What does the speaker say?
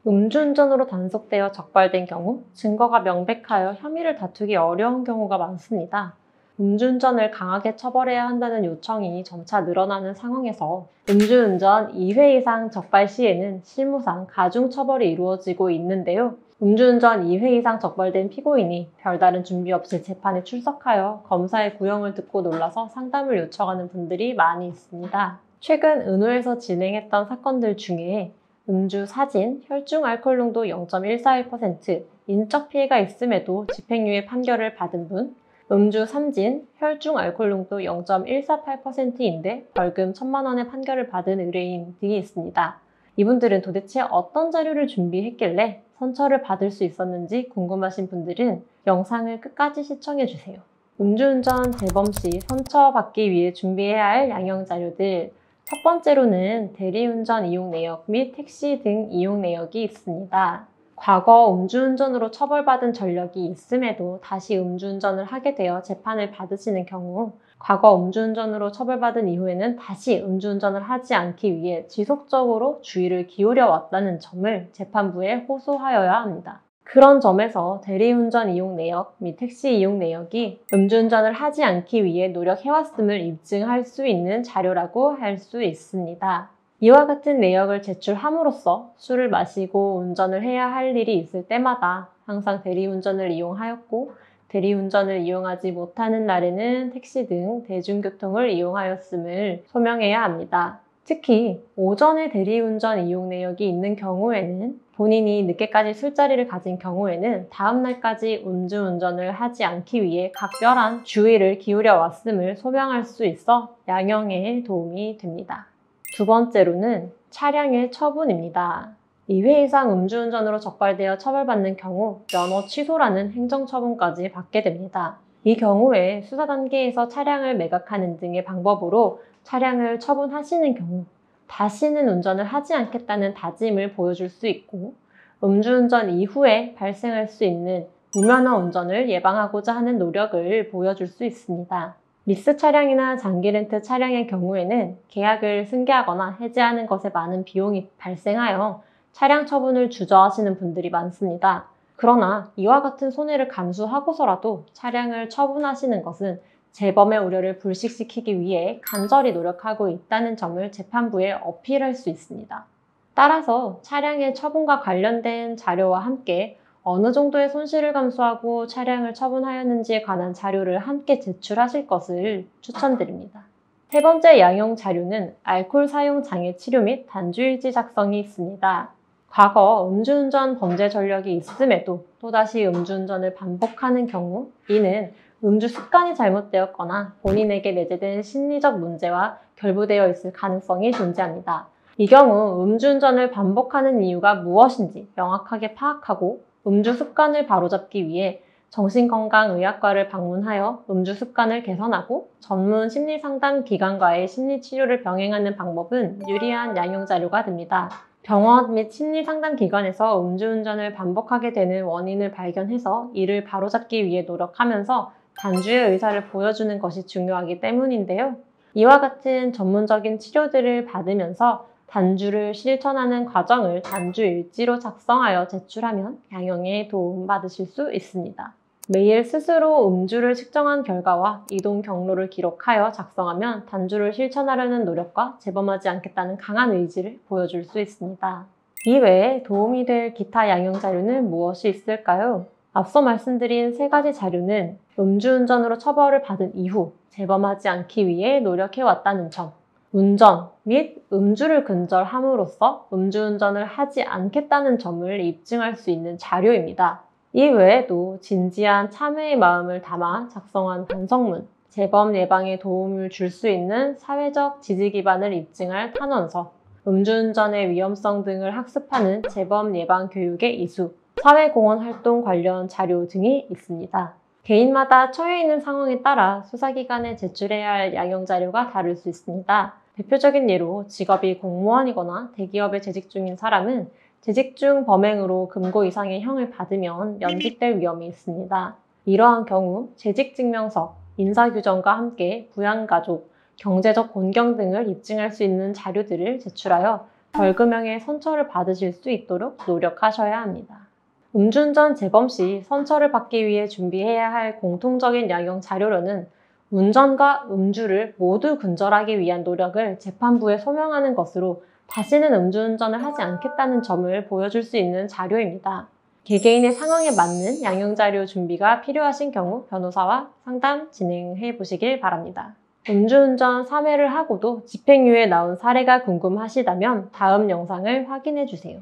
음주운전으로 단속되어 적발된 경우 증거가 명백하여 혐의를 다투기 어려운 경우가 많습니다. 음주운전을 강하게 처벌해야 한다는 요청이 점차 늘어나는 상황에서 음주운전 2회 이상 적발 시에는 실무상 가중처벌이 이루어지고 있는데요. 음주운전 2회 이상 적발된 피고인이 별다른 준비 없이 재판에 출석하여 검사의 구형을 듣고 놀라서 상담을 요청하는 분들이 많이 있습니다. 최근 은호에서 진행했던 사건들 중에 음주 사진, 혈중 알코올 농도 0.141%, 인적 피해가 있음에도 집행유예 판결을 받은 분, 음주 3진, 혈중 알코올 농도 0.148%인데 벌금 1,000만 원의 판결을 받은 의뢰인 등이 있습니다. 이분들은 도대체 어떤 자료를 준비했길래 선처를 받을 수 있었는지 궁금하신 분들은 영상을 끝까지 시청해주세요. 음주운전 재범 시 선처받기 위해 준비해야 할 양형 자료들. 첫 번째로는 대리운전 이용 내역 및 택시 등 이용 내역이 있습니다. 과거 음주운전으로 처벌받은 전력이 있음에도 다시 음주운전을 하게 되어 재판을 받으시는 경우 과거 음주운전으로 처벌받은 이후에는 다시 음주운전을 하지 않기 위해 지속적으로 주의를 기울여 왔다는 점을 재판부에 호소하여야 합니다. 그런 점에서 대리운전 이용 내역 및 택시 이용 내역이 음주운전을 하지 않기 위해 노력해왔음을 입증할 수 있는 자료라고 할 수 있습니다. 이와 같은 내역을 제출함으로써 술을 마시고 운전을 해야 할 일이 있을 때마다 항상 대리운전을 이용하였고 대리운전을 이용하지 못하는 날에는 택시 등 대중교통을 이용하였음을 소명해야 합니다. 특히 오전에 대리운전 이용 내역이 있는 경우에는 본인이 늦게까지 술자리를 가진 경우에는 다음 날까지 음주운전을 하지 않기 위해 각별한 주의를 기울여 왔음을 소명할 수 있어 양형에 도움이 됩니다. 두 번째로는 차량의 처분입니다. 2회 이상 음주운전으로 적발되어 처벌받는 경우 면허 취소라는 행정처분까지 받게 됩니다. 이 경우에 수사 단계에서 차량을 매각하는 등의 방법으로 차량을 처분하시는 경우 다시는 운전을 하지 않겠다는 다짐을 보여줄 수 있고 음주운전 이후에 발생할 수 있는 무면허 운전을 예방하고자 하는 노력을 보여줄 수 있습니다. 리스 차량이나 장기 렌트 차량의 경우에는 계약을 승계하거나 해지하는 것에 많은 비용이 발생하여 차량 처분을 주저하시는 분들이 많습니다. 그러나 이와 같은 손해를 감수하고서라도 차량을 처분하시는 것은 재범의 우려를 불식시키기 위해 간절히 노력하고 있다는 점을 재판부에 어필할 수 있습니다. 따라서 차량의 처분과 관련된 자료와 함께 어느 정도의 손실을 감수하고 차량을 처분하였는지에 관한 자료를 함께 제출하실 것을 추천드립니다. 세 번째 양형 자료는 알코올 사용 장애 치료 및 단주일지 작성이 있습니다. 과거 음주운전 범죄 전력이 있음에도 또다시 음주운전을 반복하는 경우 이는 음주 습관이 잘못되었거나 본인에게 내재된 심리적 문제와 결부되어 있을 가능성이 존재합니다. 이 경우 음주운전을 반복하는 이유가 무엇인지 명확하게 파악하고 음주 습관을 바로잡기 위해 정신건강의학과를 방문하여 음주 습관을 개선하고 전문 심리상담 기관과의 심리치료를 병행하는 방법은 유리한 양형 자료가 됩니다. 병원 및 심리상담 기관에서 음주운전을 반복하게 되는 원인을 발견해서 이를 바로잡기 위해 노력하면서 단주의 의사를 보여주는 것이 중요하기 때문인데요. 이와 같은 전문적인 치료들을 받으면서 단주를 실천하는 과정을 단주일지로 작성하여 제출하면 양형에 도움받으실 수 있습니다. 매일 스스로 음주를 측정한 결과와 이동 경로를 기록하여 작성하면 단주를 실천하려는 노력과 재범하지 않겠다는 강한 의지를 보여줄 수 있습니다. 이외에 도움이 될 기타 양형 자료는 무엇이 있을까요? 앞서 말씀드린 세 가지 자료는 음주운전으로 처벌을 받은 이후 재범하지 않기 위해 노력해왔다는 점, 운전 및 음주를 근절함으로써 음주운전을 하지 않겠다는 점을 입증할 수 있는 자료입니다. 이 외에도 진지한 참회의 마음을 담아 작성한 반성문, 재범 예방에 도움을 줄 수 있는 사회적 지지 기반을 입증할 탄원서, 음주운전의 위험성 등을 학습하는 재범 예방 교육의 이수, 사회공헌 활동 관련 자료 등이 있습니다. 개인마다 처해 있는 상황에 따라 수사기관에 제출해야 할 양형 자료가 다를 수 있습니다. 대표적인 예로 직업이 공무원이거나 대기업에 재직 중인 사람은 재직 중 범행으로 금고 이상의 형을 받으면 면직될 위험이 있습니다. 이러한 경우 재직증명서, 인사규정과 함께 부양가족, 경제적 곤경 등을 입증할 수 있는 자료들을 제출하여 벌금형의 선처를 받으실 수 있도록 노력하셔야 합니다. 음주운전 재범 시 선처를 받기 위해 준비해야 할 공통적인 양형 자료로는 운전과 음주를 모두 근절하기 위한 노력을 재판부에 소명하는 것으로 다시는 음주운전을 하지 않겠다는 점을 보여줄 수 있는 자료입니다. 개개인의 상황에 맞는 양형 자료 준비가 필요하신 경우 변호사와 상담 진행해 보시길 바랍니다. 음주운전 3회를 하고도 집행유예 나온 사례가 궁금하시다면 다음 영상을 확인해 주세요.